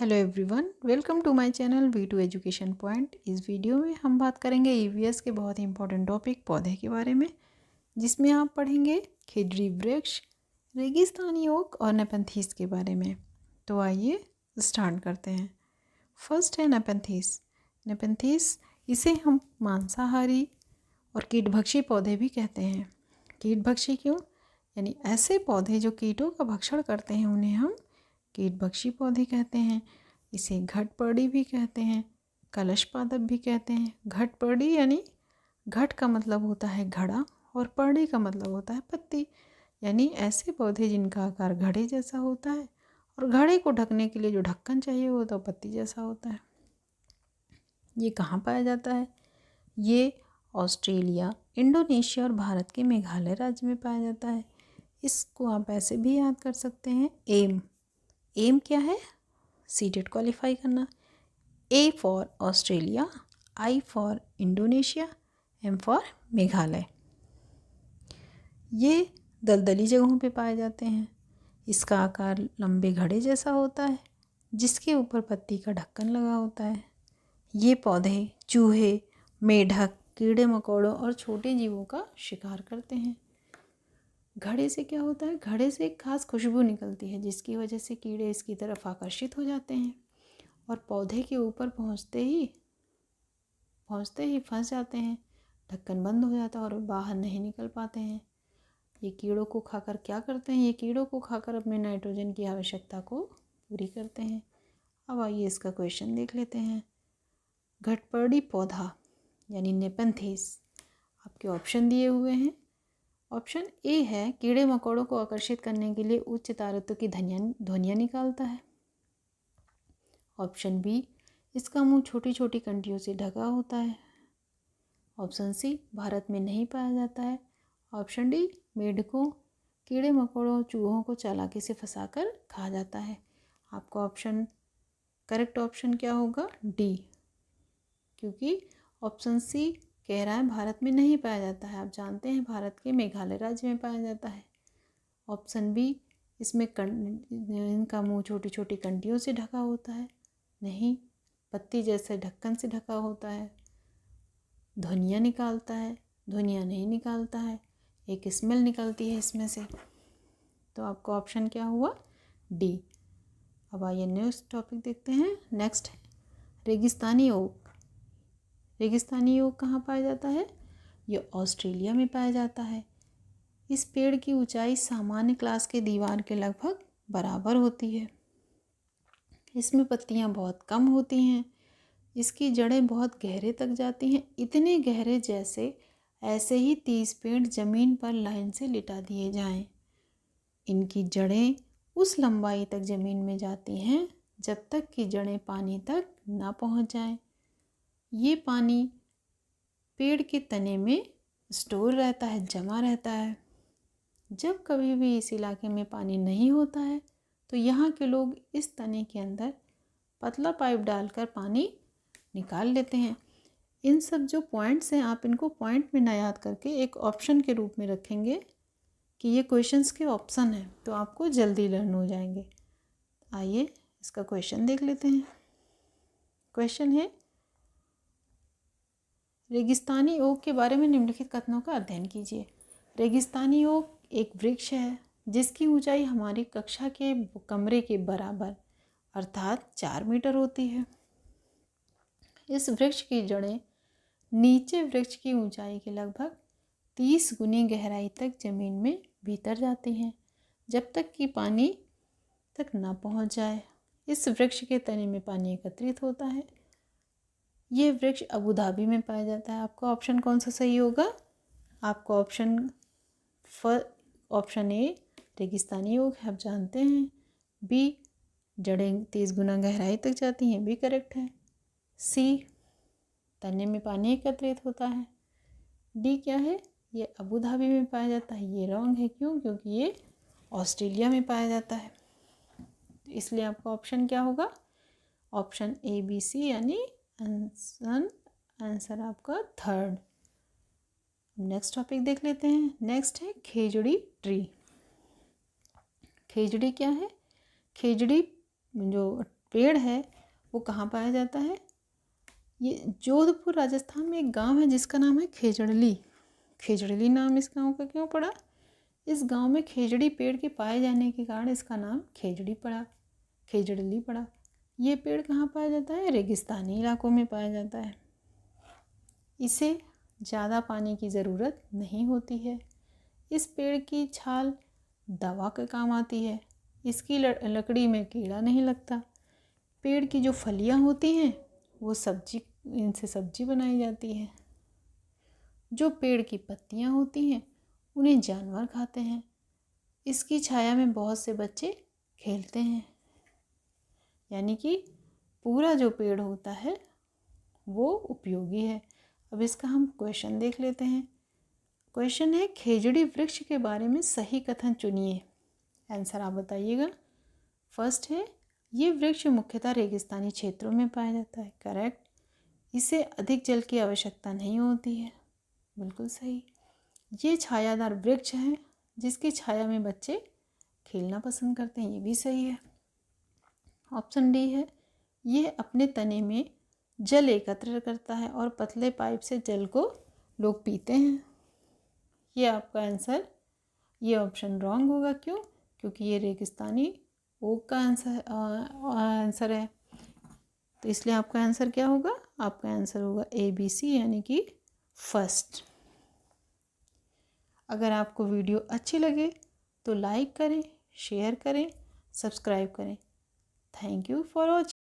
Hello everyone, welcome to my channel V2 education point. इस video में हम बात करेंगे ईवीएस के बहुत ही इंपॉर्टेंट टॉपिक पौधे के बारे में, जिसमें आप पढ़ेंगे खिजड़ी वृक्ष, रेगिस्तानी ओक और नेपंथीस के बारे में। तो आइए स्टार्ट करते हैं। फर्स्ट है नेपंथीस। नेपंथीस इसे हम मांसाहारी और कीटभक्षी पौधे भी कहते हैं। कीटभक्षी क्यों? यानी ऐसे पौधे जो कीटों का भक्षण करते हैं उन्हें हम कीटभक्षी पौधे कहते हैं। इसे घटपर्णी भी कहते हैं, कलश पादप भी कहते हैं। घटपर्णी यानी घट का मतलब होता है घड़ा और पर्णी का मतलब होता है पत्ती, यानी ऐसे पौधे जिनका आकार घड़े जैसा होता है और घड़े को ढकने के लिए जो ढक्कन चाहिए वो तो पत्ती जैसा होता है। ये कहाँ पाया जाता है? ये ऑस्ट्रेलिया, इंडोनेशिया और भारत के मेघालय राज्य में पाया जाता है। इसको आप ऐसे भी याद कर सकते हैं, एम क्या है? सीटेट क्वालिफाई करना। A for Australia, I for Indonesia, M for Meghalaya. ये दलदली जगहों पे पाए जाते हैं। इसका आकार लंबे घड़े जैसा होता है जिसके ऊपर पत्ती का ढक्कन लगा होता है। ये पौधे चूहे, मेढक, कीड़े मकोड़ों और छोटे जीवों का शिकार करते हैं। घड़े से क्या होता है? घड़े से एक खास खुशबू निकलती है जिसकी वजह से कीड़े इसकी तरफ आकर्षित हो जाते हैं और पौधे के ऊपर पहुंचते ही फंस जाते हैं। ढक्कन बंद हो जाता है और बाहर नहीं निकल पाते हैं। ये कीड़ों को खाकर क्या करते हैं? ये कीड़ों को खाकर अपने नाइट्रोजन की आवश्यकता को पूरी करते हैं। अब आइए इसका क्वेश्चन देख लेते हैं। घटपर्णी पौधा यानी नेपंथीस, आपके ऑप्शन दिए हुए हैं। ऑप्शन ए है कीड़े मकोड़ों को आकर्षित करने के लिए उच्च तारत्व की ध्वनियाँ निकालता है। ऑप्शन बी, इसका मुंह छोटी छोटी कंटियों से ढका होता है। ऑप्शन सी, भारत में नहीं पाया जाता है। ऑप्शन डी, मेढकों, कीड़े मकोड़ों, चूहों को चालाकी से फंसाकर खा जाता है। आपका ऑप्शन करेक्ट ऑप्शन क्या होगा? डी, क्योंकि ऑप्शन सी कह रहा है भारत में नहीं पाया जाता है। आप जानते हैं भारत के मेघालय राज्य में पाया जाता है। ऑप्शन बी, इसमें इनका मुंह छोटी छोटी कंटियों से ढका होता है। नहीं, पत्ती जैसे ढक्कन से ढका होता है। ध्वनियाँ निकालता है? ध्वनियाँ नहीं निकालता है, एक स्मेल निकलती है इसमें से। तो आपका ऑप्शन क्या हुआ? डी। अब आइए नेक्स्ट टॉपिक देखते हैं। नेक्स्ट है रेगिस्तानी ओक। रेगिस्तानी ओक कहाँ पाया जाता है? ये ऑस्ट्रेलिया में पाया जाता है। इस पेड़ की ऊंचाई सामान्य क्लास के दीवार के लगभग बराबर होती है। इसमें पत्तियां बहुत कम होती हैं। इसकी जड़ें बहुत गहरे तक जाती हैं, इतने गहरे जैसे ऐसे ही 30 पेड़ जमीन पर लाइन से लिटा दिए जाएं। इनकी जड़ें उस लंबाई तक ज़मीन में जाती हैं जब तक कि जड़ें पानी तक ना पहुंच जाएं। ये पानी पेड़ के तने में स्टोर रहता है, जमा रहता है। जब कभी भी इस इलाके में पानी नहीं होता है तो यहाँ के लोग इस तने के अंदर पतला पाइप डालकर पानी निकाल लेते हैं। इन सब जो पॉइंट्स हैं आप इनको पॉइंट में ना याद करके एक ऑप्शन के रूप में रखेंगे कि ये क्वेश्चंस के ऑप्शन हैं, तो आपको जल्दी लर्न हो जाएंगे। आइए इसका क्वेश्चन देख लेते हैं। क्वेश्चन है, रेगिस्तानी ओक के बारे में निम्नलिखित कथनों का अध्ययन कीजिए। रेगिस्तानी ओक एक वृक्ष है जिसकी ऊंचाई हमारी कक्षा के कमरे के बराबर अर्थात 4 मीटर होती है। इस वृक्ष की जड़ें नीचे वृक्ष की ऊंचाई के लगभग 30 गुनी गहराई तक जमीन में भीतर जाती हैं जब तक कि पानी तक ना पहुंच जाए। इस वृक्ष के तने में पानी एकत्रित होता है। ये वृक्ष अबू धाबी में पाया जाता है। आपका ऑप्शन कौन सा सही होगा? आपका ऑप्शन ए रेगिस्तानी ओक है, आप जानते हैं। बी, जड़ें 30 गुना गहराई तक जाती हैं, भी करेक्ट है। सी, तने में पानी एकत्रित होता है। डी क्या है? ये अबू धाबी में पाया जाता है। ये रॉन्ग है। क्यों? क्योंकि ये ऑस्ट्रेलिया में पाया जाता है। इसलिए आपका ऑप्शन क्या होगा? ऑप्शन ए बी सी, यानी आंसर आपका थर्ड। नेक्स्ट टॉपिक देख लेते हैं। नेक्स्ट है खिजड़ी ट्री। खिजड़ी क्या है? खिजड़ी जो पेड़ है वो कहाँ पाया जाता है? ये जोधपुर राजस्थान में एक गांव है जिसका नाम है खेजड़ली। खेजड़ली नाम इस गांव का क्यों पड़ा? इस गांव में खेजड़ी पेड़ के पाए जाने के कारण इसका नाम खेजड़ी पड़ा, खेजड़ली पड़ा। ये पेड़ कहाँ पाया जाता है? रेगिस्तानी इलाकों में पाया जाता है। इसे ज़्यादा पानी की ज़रूरत नहीं होती है। इस पेड़ की छाल दवा के काम आती है। इसकी लकड़ी में कीड़ा नहीं लगता। पेड़ की जो फलियाँ होती हैं वो सब्जी, इनसे सब्जी बनाई जाती है। जो पेड़ की पत्तियाँ होती हैं उन्हें जानवर खाते हैं। इसकी छाया में बहुत से बच्चे खेलते हैं। यानी कि पूरा जो पेड़ होता है वो उपयोगी है। अब इसका हम क्वेश्चन देख लेते हैं। क्वेश्चन है खेजड़ी वृक्ष के बारे में सही कथन चुनिए। आंसर आप बताइएगा। फर्स्ट है ये वृक्ष मुख्यतः रेगिस्तानी क्षेत्रों में पाया जाता है। करेक्ट। इसे अधिक जल की आवश्यकता नहीं होती है। बिल्कुल सही। ये छायादार वृक्ष है जिसकी छाया में बच्चे खेलना पसंद करते हैं। ये भी सही है। ऑप्शन डी है यह अपने तने में जल एकत्र करता है और पतले पाइप से जल को लोग पीते हैं। ये आपका आंसर, ये ऑप्शन रॉन्ग होगा। क्यों? क्योंकि ये रेगिस्तानी ओक का आंसर है। तो इसलिए आपका आंसर क्या होगा? आपका आंसर होगा ABC यानी कि फर्स्ट। अगर आपको वीडियो अच्छी लगे तो लाइक करें, शेयर करें, सब्सक्राइब करें। Thank you for watching.